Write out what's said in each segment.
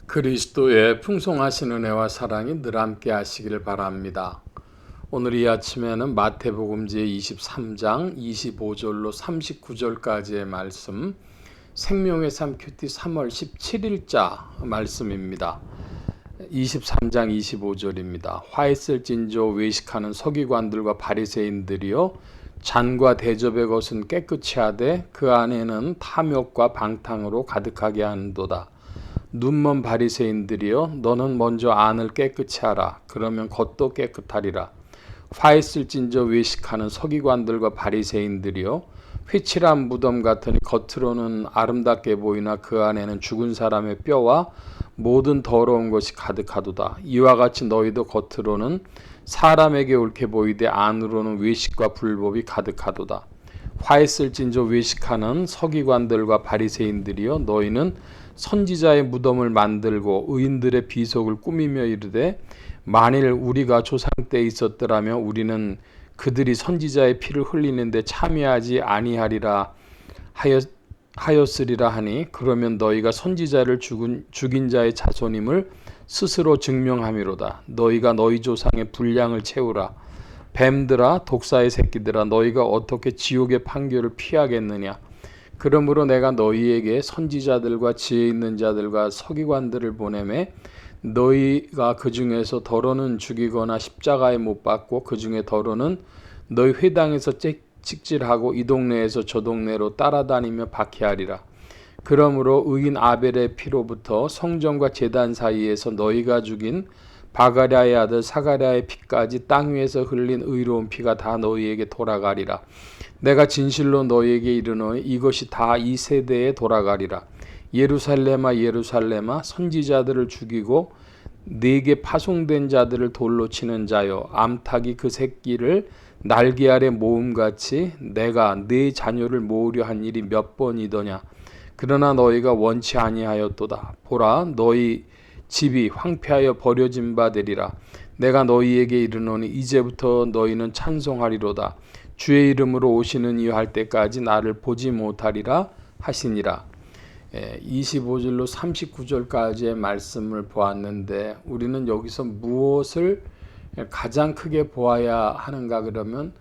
그리스도의 풍성하신 은혜와 사랑이 늘 함께 하시기를 바랍니다. 오늘 이 아침에는 마태복음 제23장 25절로 39절까지의 말씀, 생명의 삶 큐티 3월 17일자 말씀입니다. 23장 25절입니다. 화 있을진저 외식하는 서기관들과 바리새인들이여, 잔과 대접의 것은 깨끗이 하되 그 안에는 탐욕과 방탕으로 가득하게 하는도다. 눈먼 바리새인들이여, 너는 먼저 안을 깨끗이 하라. 그러면 겉도 깨끗하리라. 화 있을진저 외식하는 서기관들과 바리새인들이여, 회칠한 무덤 같으니 겉으로는 아름답게 보이나 그 안에는 죽은 사람의 뼈와 모든 더러운 것이 가득하도다. 이와 같이 너희도 겉으로는 사람에게 옳게 보이되 안으로는 외식과 불법이 가득하도다. 화 있을진저 외식하는 서기관들과 바리새인들이여, 너희는 선지자의 무덤을 만들고 의인들의 비석을 꾸미며 이르되, 만일 우리가 조상 때 있었더라면 우리는 그들이 선지자의 피를 흘리는데 참여하지 아니하리라 하였으리라 하니, 그러면 너희가 선지자를 죽인 자의 자손임을 스스로 증명함이로다. 너희가 너희 조상의 분량을 채우라. 뱀들아, 독사의 새끼들아, 너희가 어떻게 지옥의 판결을 피하겠느냐. 그러므로 내가 너희에게 선지자들과 지혜 있는 자들과 서기관들을 보내매, 너희가 그 중에서 더러는 죽이거나 십자가에 못 박고, 그 중에 더러는 너희 회당에서 찍질하고 이 동네에서 저 동네로 따라다니며 박해하리라. 그러므로 의인 아벨의 피로부터 성전과 제단 사이에서 너희가 죽인 바가랴의 아들 사가랴의 피까지 땅 위에서 흘린 의로운 피가 다 너희에게 돌아가리라. 내가 진실로 너희에게 이르노니 이것이 다 이 세대에 돌아가리라. 예루살렘아 예루살렘아, 선지자들을 죽이고 네게 파송된 자들을 돌로 치는 자여, 암탉이 그 새끼를 날개 아래 모음같이 내가 네 자녀를 모으려 한 일이 몇 번이더냐. 그러나 너희가 원치 아니하였도다. 보라, 너희 집이 황폐하여 버려진 바 되리라. 내가 너희에게 이르노니 이제부터 너희는 찬송하리로다. 주의 이름으로 오시는 이유 할 때까지 나를 보지 못하리라 하시니라. 25절로 39절까지의 말씀을 보았는데, 우리는 여기서 무엇을 가장 크게 보아야 하는가 그러면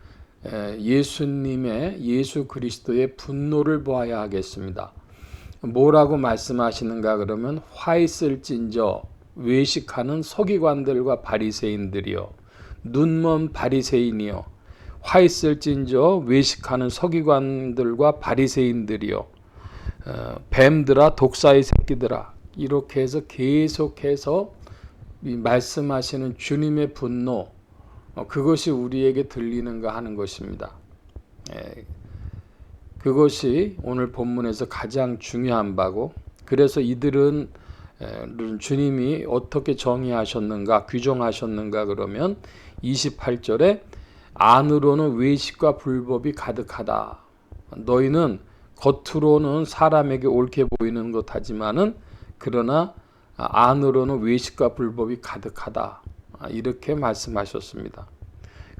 예수 그리스도의 분노를 보아야 하겠습니다. 뭐라고 말씀하시는가 그러면, 화 있을진저 외식하는 서기관들과 바리새인들이여, 눈먼 바리새인이여, 화 있을진저 외식하는 서기관들과 바리새인들이여, 뱀들아, 독사의 새끼들아. 이렇게 해서 계속해서 말씀하시는 주님의 분노, 그것이 우리에게 들리는가 하는 것입니다. 그것이 오늘 본문에서 가장 중요한 바고, 그래서 이들은 주님이 어떻게 정의하셨는가, 규정하셨는가 그러면 28절에 안으로는 외식과 불법이 가득하다. 너희는 겉으로는 사람에게 옳게 보이는 것 하지만은 그러나 안으로는 외식과 불법이 가득하다. 이렇게 말씀하셨습니다.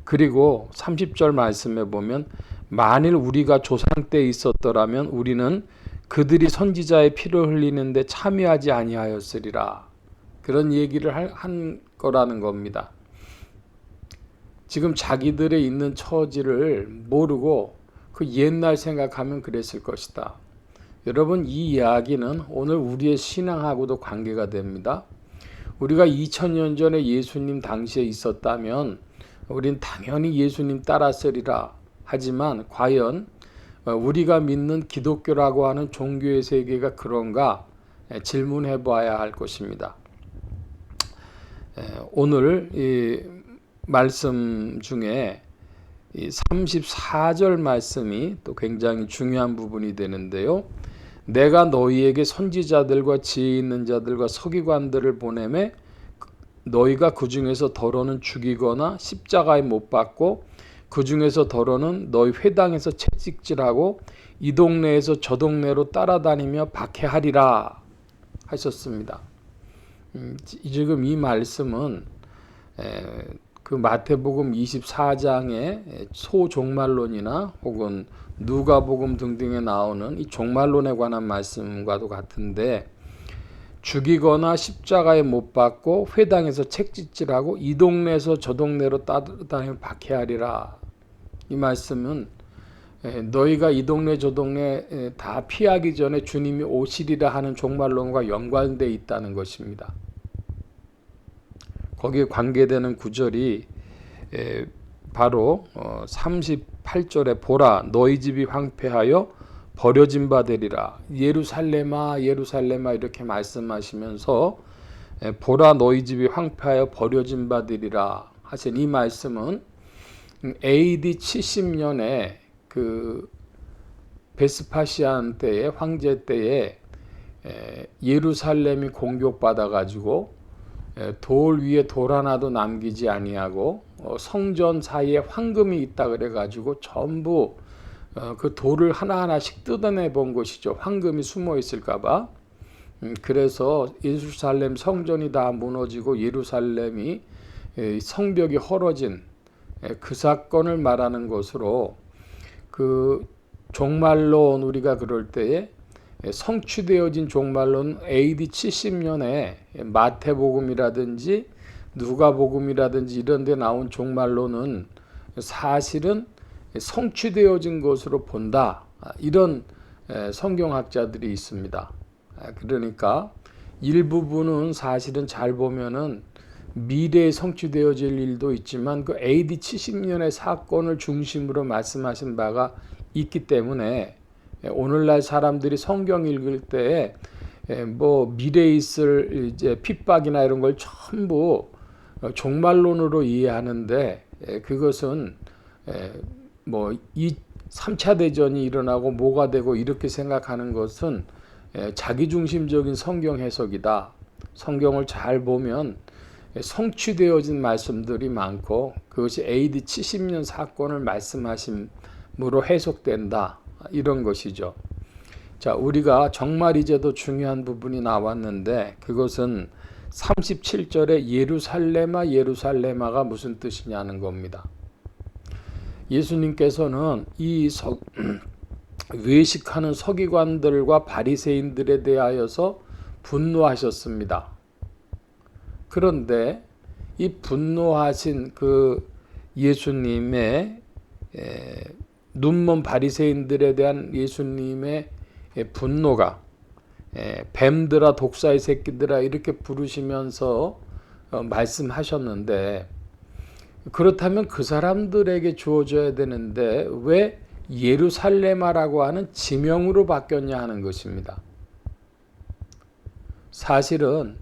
그리고 30절 말씀에 보면, 만일 우리가 조상 때 있었더라면 우리는 그들이 선지자의 피를 흘리는데 참여하지 아니하였으리라. 그런 얘기를 한 거라는 겁니다. 지금 자기들의 있는 처지를 모르고 그 옛날 생각하면 그랬을 것이다. 여러분, 이 이야기는 오늘 우리의 신앙하고도 관계가 됩니다. 우리가 2000년 전에 예수님 당시에 있었다면 우린 당연히 예수님 따랐으리라. 하지만 과연 우리가 믿는 기독교라고 하는 종교의 세계가 그런가 질문해 봐야 할 것입니다. 오늘 이 말씀 중에 이 34절 말씀이 또 굉장히 중요한 부분이 되는데요. 내가 너희에게 선지자들과 지혜 있는 자들과 서기관들을 보내매, 너희가 그 중에서 더러는 죽이거나 십자가에 못 박고, 그 중에서 더러는 너희 회당에서 채찍질하고 이 동네에서 저 동네로 따라다니며 박해하리라 하셨습니다. 지금 이 말씀은 그 마태복음 24장의 소종말론이나 혹은 누가복음 등등에 나오는 이 종말론에 관한 말씀과도 같은데, 죽이거나 십자가에 못 박고 회당에서 책짓질하고 이 동네에서 저 동네로 따라다니며 박해하리라. 이 말씀은 너희가 이 동네 저 동네 다 피하기 전에 주님이 오시리라 하는 종말론과 연관되어 있다는 것입니다. 거기에 관계되는 구절이 바로 38절에 보라 너희 집이 황폐하여 버려진 바 되리라. 예루살렘아 예루살렘아 이렇게 말씀하시면서 보라 너희 집이 황폐하여 버려진 바 되리라 하신 이 말씀은 AD 70년에 그 베스파시안 때의 황제 때에 예루살렘이 공격받아 가지고 돌 위에 돌 하나도 남기지 아니하고 성전 사이에 황금이 있다 그래 가지고 전부 그 돌을 하나하나씩 뜯어내 본 것이죠. 황금이 숨어 있을까 봐. 그래서 예루살렘 성전이 다 무너지고 예루살렘이 성벽이 헐어진 그 사건을 말하는 것으로 그 종말론 우리가 그럴 때에 성취되어진 종말론 AD 70년에 마태복음이라든지 누가복음이라든지 이런 데 나온 종말론은 사실은 성취되어진 것으로 본다. 이런 성경학자들이 있습니다. 그러니까 일부분은 사실은 잘 보면은 미래에 성취되어질 일도 있지만 그 AD 70년의 사건을 중심으로 말씀하신 바가 있기 때문에 오늘날 사람들이 성경 읽을 때 뭐 미래에 있을 이제 핍박이나 이런 걸 전부 종말론으로 이해하는데 그것은 뭐 이 3차 대전이 일어나고 뭐가 되고 이렇게 생각하는 것은 자기중심적인 성경 해석이다. 성경을 잘 보면 성취되어진 말씀들이 많고 그것이 AD 70년 사건을 말씀하심으로 해석된다. 이런 것이죠. 자, 우리가 정말 이제도 중요한 부분이 나왔는데 그것은 37절에 예루살렘아 예루살렘아가 무슨 뜻이냐는 겁니다. 예수님께서는 이 외식하는 서기관들과 바리새인들에 대하여서 분노하셨습니다. 그런데 이 분노하신 그 예수님의 눈먼 바리새인들에 대한 예수님의 분노가 뱀들아 독사의 새끼들아 이렇게 부르시면서 말씀하셨는데 그렇다면 그 사람들에게 주어져야 되는데 왜 예루살렘아라고 하는 지명으로 바뀌었냐 하는 것입니다. 사실은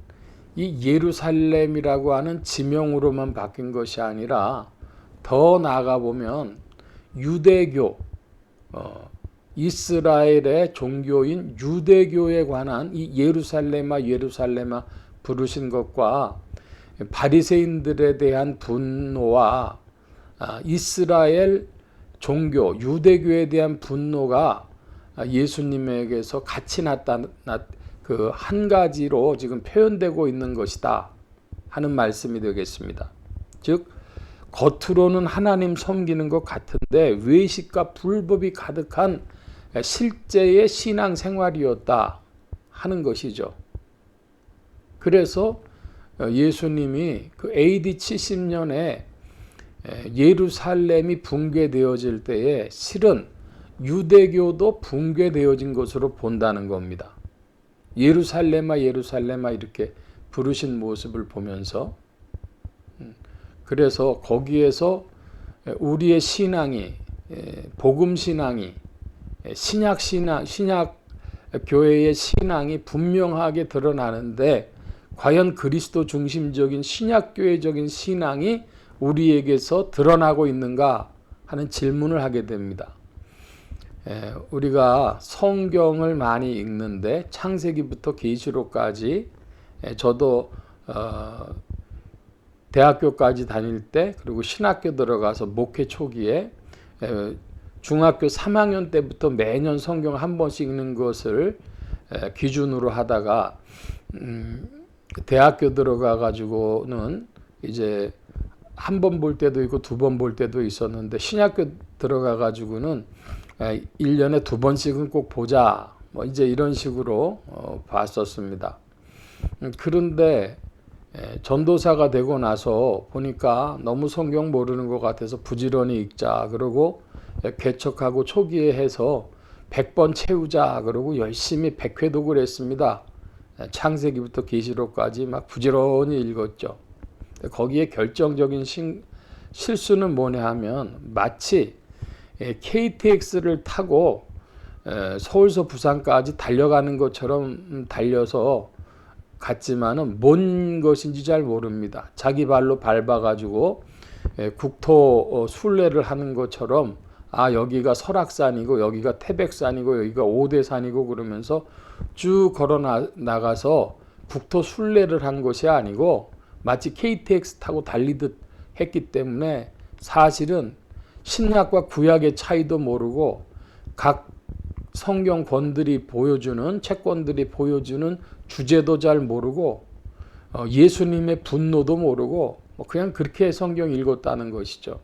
이 예루살렘이라고 하는 지명으로만 바뀐 것이 아니라 더 나아가 보면 유대교, 이스라엘의 종교인 유대교에 관한 이 예루살렘아 예루살렘아 부르신 것과 바리새인들에 대한 분노와 이스라엘 종교 유대교에 대한 분노가 예수님에게서 같이 나타난 그 한 가지로 지금 표현되고 있는 것이다 하는 말씀이 되겠습니다. 즉 겉으로는 하나님 섬기는 것 같은데 외식과 불법이 가득한 실제의 신앙생활이었다 하는 것이죠. 그래서 예수님이 그 AD 70년에 예루살렘이 붕괴되어질 때에 실은 유대교도 붕괴되어진 것으로 본다는 겁니다. 예루살렘아 예루살렘아 이렇게 부르신 모습을 보면서 그래서 거기에서 우리의 신앙이 복음 신앙이 신약 교회의 신앙이 분명하게 드러나는데 과연 그리스도 중심적인 신약 교회적인 신앙이 우리에게서 드러나고 있는가 하는 질문을 하게 됩니다. 우리가 성경을 많이 읽는데 창세기부터 계시록까지 저도 대학교까지 다닐 때 그리고 신학교 들어가서 목회 초기에 중학교 3학년 때부터 매년 성경 한 번씩 읽는 것을 기준으로 하다가 대학교 들어가 가지고는 이제 한 번 볼 때도 있고 두 번 볼 때도 있었는데 신학교 들어가 가지고는 1년에 2번씩은 꼭 보자 뭐 이제 이런 식으로 봤었습니다. 그런데 전도사가 되고 나서 보니까 너무 성경 모르는 것 같아서 부지런히 읽자 그러고 개척하고 초기에 해서 100번 채우자 그러고 열심히 백회독을 했습니다. 창세기부터 계시록까지 막 부지런히 읽었죠. 거기에 결정적인 실수는 뭐냐 하면 마치 KTX를 타고 서울서 부산까지 달려가는 것처럼 달려서 갔지만은 뭔 것인지 잘 모릅니다. 자기 발로 밟아가지고 국토 순례를 하는 것처럼 여기가 설악산이고 여기가 태백산이고 여기가 오대산이고 그러면서 쭉 걸어 나가서 국토 순례를 한 것이 아니고 마치 KTX 타고 달리듯 했기 때문에 사실은 신약과 구약의 차이도 모르고 각 성경권들이 보여주는 채권들이 보여주는 주제도 잘 모르고 예수님의 분노도 모르고 그냥 그렇게 성경 읽었다는 것이죠.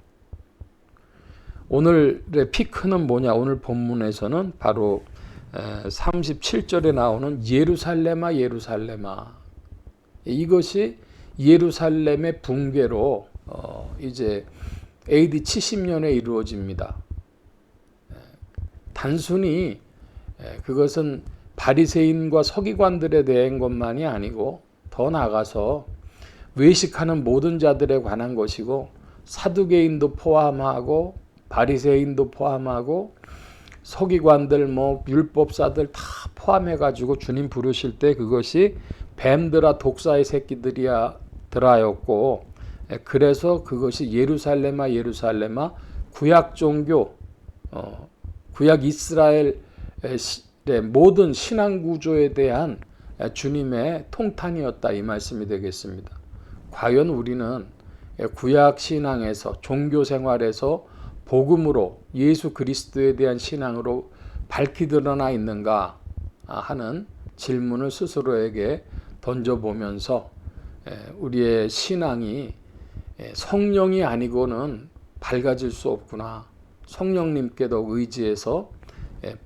오늘의 피크는 뭐냐? 오늘 본문에서는 바로 37절에 나오는 예루살렘아 예루살렘아, 이것이 예루살렘의 붕괴로 이제 AD 70년에 이루어집니다. 단순히 그것은 바리새인과 서기관들에 대한 것만이 아니고 더 나아가서 외식하는 모든 자들에 관한 것이고 사두개인도 포함하고 바리새인도 포함하고 서기관들 율법사들 다 포함해 가지고 주님 부르실 때 그것이 뱀들아 독사의 새끼들이야더라였고, 그래서 그것이 예루살렘아 예루살렘아 구약 종교 구약 이스라엘의 모든 신앙 구조에 대한 주님의 통탄이었다, 이 말씀이 되겠습니다. 과연 우리는 구약 신앙에서 종교 생활에서 복음으로 예수 그리스도에 대한 신앙으로 밝히 드러나 있는가 하는 질문을 스스로에게 던져보면서 우리의 신앙이 성령이 아니고는 밝아질 수 없구나, 성령님께도 의지해서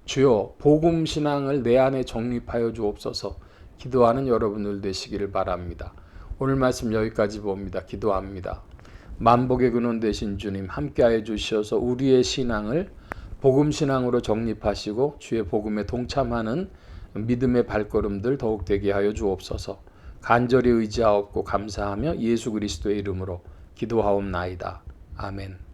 주여 복음 신앙을 내 안에 정립하여 주옵소서 기도하는 여러분들 되시기를 바랍니다. 오늘 말씀 여기까지 봅니다. 기도합니다. 만복의 근원 되신 주님, 함께하여 주셔서 우리의 신앙을 복음 신앙으로 정립하시고 주의 복음에 동참하는 믿음의 발걸음들 더욱 되게 하여 주옵소서. 간절히 의지하옵고 감사하며 예수 그리스도의 이름으로 기도하옵나이다. 아멘.